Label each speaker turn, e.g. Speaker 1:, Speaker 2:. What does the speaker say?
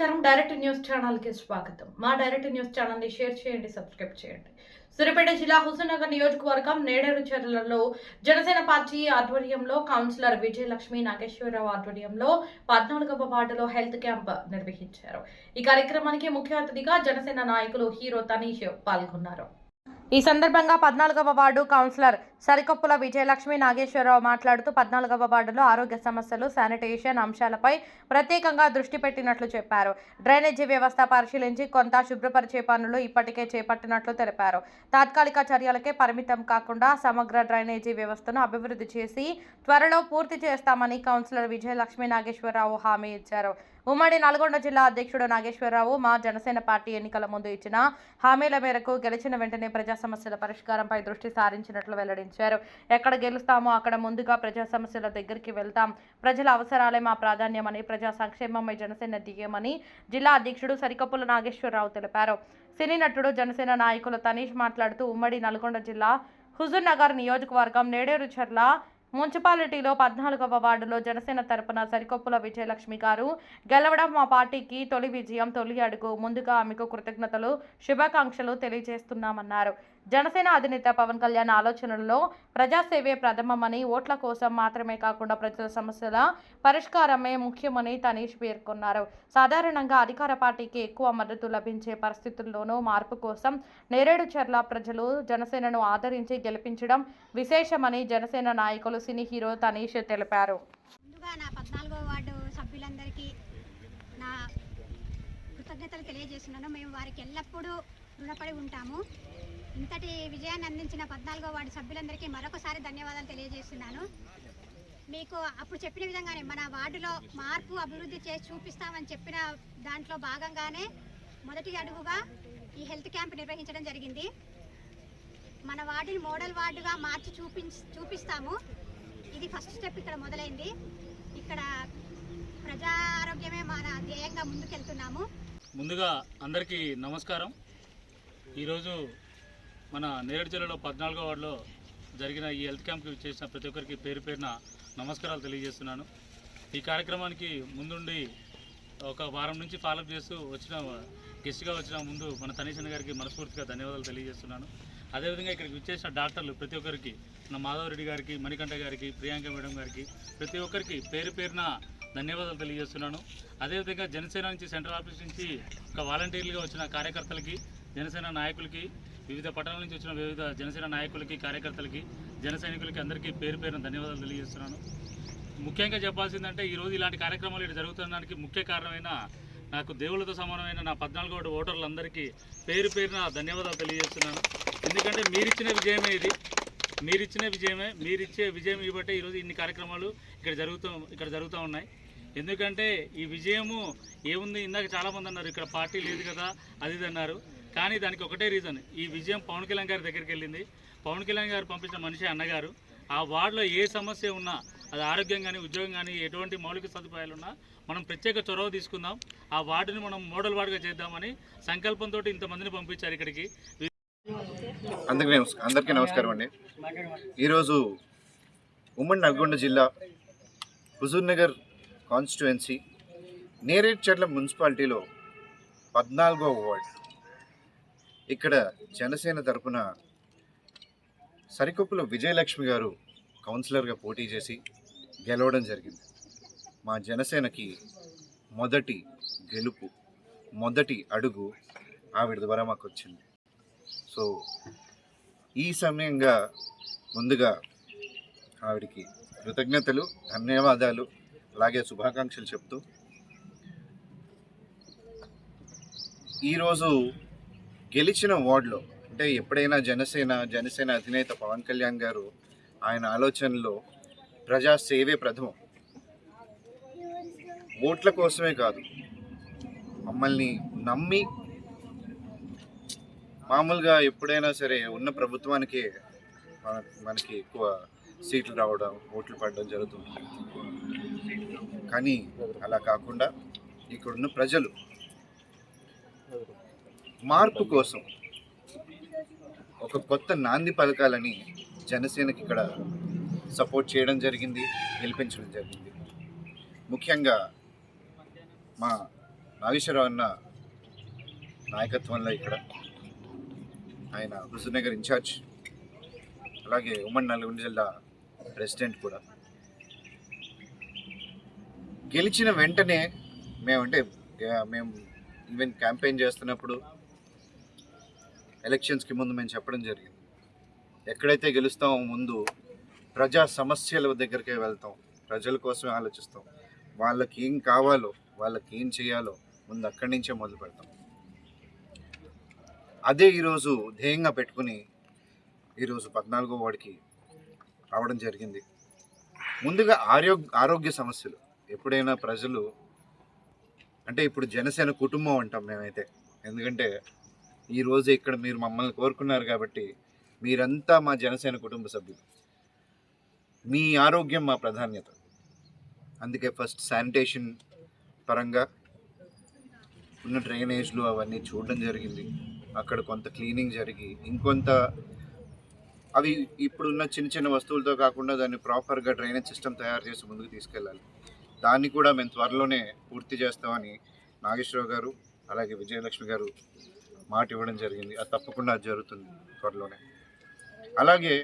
Speaker 1: నమస్కారం. Direct news channel కి స్వాగతం. మా డైరెక్ట్ న్యూస్ ఛానల్ ని షేర్ చేయండి, సబ్స్క్రైబ్ చేయండి. సూర్యాపేట జిల్లా హుజూర్నగర్ నియోజకవర్గం నేడేరుచర్లలో జనసేన పార్టీ ఆధ్వర్యంలో కౌన్సిలర్ విజయలక్ష్మి నాగేశ్వరరావు ఆధ్వర్యంలో 14వ వార్డులో హెల్త్ క్యాంప్ నిర్వహించారు. ఈ కార్యక్రమానికి ముఖ్య అతిథిగా జనసేన నాయకులు హీరో తనీష్ పాల్గొన్నారు. ఈ సందర్భంగా 14వ వార్డు కౌన్సిలర్ సరికొప్పుల విజయలక్ష్మి నాగేశ్వరరావు మాట్లాడుతూ 14వ వార్డులో ఆరోగ్య సమస్యలు, శానిటేషన్ అంశాలపై ప్రత్యేకంగా దృష్టి పెట్టినట్లు చెప్పారు. డ్రైనేజీ వ్యవస్థ పరిశీలించి కొంత శుభ్రపరిచే పనులు ఇప్పటికే చేపట్టినట్లు తెలిపారు. తాత్కాలిక చర్యలకే పరిమితం కాకుండా సమగ్ర డ్రైనేజీ వ్యవస్థను అభివృద్ధి చేసి త్వరలో పూర్తి చేస్తామని కౌన్సిలర్ విజయలక్ష్మి నాగేశ్వరరావు హామీ ఇచ్చారు. ఉమ్మడి నల్గొండ జిల్లా అధ్యక్షుడు నాగేశ్వరరావు మా జనసేన పార్టీ ఎన్నికల ముందు ఇచ్చిన హామీల మేరకు గెలిచిన వెంటనే ప్రజా సమస్యల పరిష్కారంపై దృష్టి సారించినట్లు వెల్లడించారు. ఎక్కడ గెలుస్తామో అక్కడ ముందుగా ప్రజా సమస్యల దగ్గరికి వెళ్తాం. ప్రజల అవసరాలే మా ప్రాధాన్యమని, ప్రజా సంక్షేమమై జనసేన ధ్యేయమని జిల్లా అధ్యక్షుడు సరికొప్పుల నాగేశ్వరరావు తెలిపారు. సినీ నటుడు జనసేన నాయకులు తనీష్ మాట్లాడుతూ ఉమ్మడి నల్గొండ జిల్లా హుజూర్నగర్ నియోజకవర్గం నేడేరుచర్ల మున్సిపాలిటీలో 14వ వార్డులో జనసేన తరపున సరికొప్పుల విజయలక్ష్మి గారు గెలవడం మా పార్టీకి తొలి విజయం, తొలి అడుగు. ముందుగా ఆమెకు కృతజ్ఞతలు, శుభాకాంక్షలు తెలియజేస్తున్నామన్నారు. జనసేన అధినేత పవన్ కళ్యాణ్ ఆలోచనలలో ప్రజాసేవే ప్రథమమని, ఓట్ల కోసం మాత్రమే కాకుండా ప్రజల సమస్యల పరిష్కారమే ముఖ్యమని తనీష్ పేర్కొన్నారు. సాధారణంగా అధికార పార్టీకి ఎక్కువ మద్దతు లభించే పరిస్థితుల్లోనూ మార్పు కోసం నేరేడుచర్ల ప్రజలు జనసేనను ఆదరించి గెలిపించడం విశేషమని జనసేన నాయకులు సినీ హీరో తనీష్ తెలిపారు.
Speaker 2: ముందుగా నా 14వ వార్డు సభ్యులందరికీ నా కృతజ్ఞతలు తెలియజేస్తున్నాను. మేము వారికి ఎల్లప్పుడూ రుణపడి ఉంటాము. ఇంతటి విజయాన్ని అందించిన 14వ వార్డు సభ్యులందరికీ మరొకసారి ధన్యవాదాలు తెలియజేస్తున్నాను. మీకు అప్పుడు చెప్పిన విధంగానే మన వార్డులో మార్పు, అభివృద్ధి చేసి చూపిస్తామని చెప్పిన దాంట్లో భాగంగానే మొదటి అడుగుగా ఈ హెల్త్ క్యాంప్ నిర్వహించడం జరిగింది. మన వార్డుని మోడల్ వార్డుగా మార్చి చూపిస్తాము. ఇది ఫస్ట్ స్టెప్ ఇక్కడ మొదలైంది. ఇక్కడ ప్రజా ఆరోగ్యమే మన ధ్యేయంగా ముందుకెళ్తున్నాము.
Speaker 3: ముందుగా అందరికీ నమస్కారం. ఈరోజు మన నేరేడు జిల్లాలో 14వ వార్డులో జరిగిన ఈ హెల్త్ క్యాంప్కి చేసిన ప్రతి ఒక్కరికి పేరు పేరున నమస్కారాలు తెలియజేస్తున్నాను. ఈ కార్యక్రమానికి ముందుండి ఒక వారం నుంచి ఫాలోఅప్ చేస్తూ గెస్ట్గా వచ్చిన ముందు మన తనీష్ గారికి మనస్ఫూర్తిగా ధన్యవాదాలు తెలియజేస్తున్నాను. అదేవిధంగా ఇక్కడికి విచ్చేసిన డాక్టర్లు ప్రతి ఒక్కరికి, మన మాధవరెడ్డి గారికి, మణికంఠ గారికి, ప్రియాంక మేడం గారికి, ప్రతి ఒక్కరికి పేరు పేరున ధన్యవాదాలు తెలియజేస్తున్నాను. అదేవిధంగా జనసేన నుంచి, సెంట్రల్ ఆఫీస్ నుంచి ఒక వాలంటీర్లుగా వచ్చిన కార్యకర్తలకి, జనసేన నాయకులకి, వివిధ పట్టణాల నుంచి వచ్చిన వివిధ జనసేన నాయకులకి, కార్యకర్తలకి, జన సైనికులకి అందరికీ పేరు పేరున ధన్యవాదాలు తెలియజేస్తున్నాను. ముఖ్యంగా చెప్పాల్సిందంటే ఈరోజు ఇలాంటి కార్యక్రమాలు ఇక్కడ జరుగుతున్నదానికి ముఖ్య కారణమైన నాకు దేవుళ్ళతో సమానమైన నా 14వ వార్డు ఓటర్లందరికీ పేరు పేరున ధన్యవాదాలు తెలియజేస్తున్నాను. ఎందుకంటే మీరిచ్చిన విజయమే ఇది, మీరిచ్చే విజయం ఇవ్వబట్టే ఈరోజు ఇన్ని కార్యక్రమాలు ఇక్కడ జరుగుతూ ఉన్నాయి. ఎందుకంటే ఈ విజయము ఏముంది, ఇందాక చాలామంది అన్నారు ఇక్కడ పార్టీ లేదు కదా అది ఇది అన్నారు. కానీ దానికి ఒకటే రీజన్, ఈ విజయం పవన్ కళ్యాణ్ గారి దగ్గరికి వెళ్ళింది. పవన్ కళ్యాణ్ గారు పంపించిన మనిషి అన్నగారు ఆ వార్డులో ఏ సమస్య ఉన్నా, అది ఆరోగ్యం కానీ, ఉద్యోగం కానీ, ఎటువంటి మౌలిక సదుపాయాలు ఉన్నా మనం ప్రత్యేక చొరవ తీసుకుందాం, ఆ వార్డుని మనం మోడల్ వార్డుగా చేద్దామని సంకల్పంతో ఇంతమందిని పంపించారు ఇక్కడికి.
Speaker 4: అందరికీ నమస్కారం అండి. ఈరోజు ఉమ్మడి నల్గొండ జిల్లా హుజూర్నగర్ కాన్స్టిట్యుయెన్సీ నేరేడ్చర్ల మున్సిపాలిటీలో 14వ వార్డు ఇక్కడ జనసేన తరపున సరికొప్పుల విజయలక్ష్మి గారు కౌన్సిలర్గా పోటీ చేసి గెలవడం జరిగింది. మా జనసేనకి మొదటి గెలుపు, మొదటి అడుగు ఆవిడ ద్వారా మాకు వచ్చింది. సో ఈ సమయంగా ముందుగా ఆవిడికి కృతజ్ఞతలు, ధన్యవాదాలు, అలాగే శుభాకాంక్షలు చెప్తూ ఈరోజు గెలిచిన వార్డులో అంటే ఎప్పుడైనా జనసేన అధినేత పవన్ కళ్యాణ్ గారు ఆయన ఆలోచనలో ప్రజా సేవే ప్రథమం. ఓట్ల కోసమే కాదు, మమ్మల్ని నమ్మి మామూలుగా ఎప్పుడైనా సరే ఉన్న ప్రభుత్వానికే మనకి ఎక్కువ సీట్లు రావడం, ఓట్లు పడడం జరుగుతుంది. కానీ అలా కాకుండా ఇక్కడున్న ప్రజలు మార్పు కోసం ఒక కొత్త నాంది పలకాలని జనసేనకి ఇక్కడ సపోర్ట్ చేయడం జరిగింది, గెలిపించడం జరిగింది. ముఖ్యంగా మా నాగేశ్వరరావు అన్న నాయకత్వంలో ఇక్కడ ఆయన హుజూర్నగర్ ఇన్ఛార్జ్, అలాగే ఉమ్మడి నల్గొండ జిల్లా ప్రెసిడెంట్ కూడా. గెలిచిన వెంటనే మేము ఈవెన్ క్యాంపెయిన్ చేస్తున్నప్పుడు ఎలక్షన్స్కి ముందు మేము చెప్పడం జరిగింది, ఎక్కడైతే గెలుస్తామో ముందు ప్రజా సమస్యల దగ్గరికే వెళ్తాం, ప్రజల కోసమే ఆలోచిస్తాం, వాళ్ళకి ఏం కావాలో వాళ్ళకి ఏం చేయాలో ముందు అక్కడి నుంచే మొదలు పెడతాం. అదే ఈరోజు ధ్యేయంగా పెట్టుకుని ఈరోజు 14వ వార్డుకి రావడం జరిగింది. ముందుగా ఆరోగ్య సమస్యలు ఎప్పుడైనా ప్రజలు అంటే ఇప్పుడు జనసేన కుటుంబం అంటాం మేమైతే, ఎందుకంటే ఈరోజు ఇక్కడ మీరు మమ్మల్ని కోరుకున్నారు కాబట్టి మీరంతా మా జనసేన కుటుంబ సభ్యులు. మీ ఆరోగ్యం మా ప్రాధాన్యత. అందుకే ఫస్ట్ శానిటేషన్ పరంగా ఉన్న డ్రైనేజ్లు అవన్నీ చూడడం జరిగింది. అక్కడ కొంత క్లీనింగ్ జరిగి ఇంకొంత అవి ఇప్పుడున్న చిన్న చిన్న వస్తువులతో కాకుండా దాన్ని ప్రాపర్గా డ్రైనేజ్ సిస్టమ్ తయారు చేసి ముందుకు తీసుకెళ్ళాలి. దాన్ని కూడా మేము త్వరలోనే పూర్తి చేస్తామని నాగేశ్వరరావు గారు అలాగే విజయలక్ష్మి గారు మాట ఇవ్వడం జరిగింది. అది తప్పకుండా జరుగుతుంది త్వరలోనే. అలాగే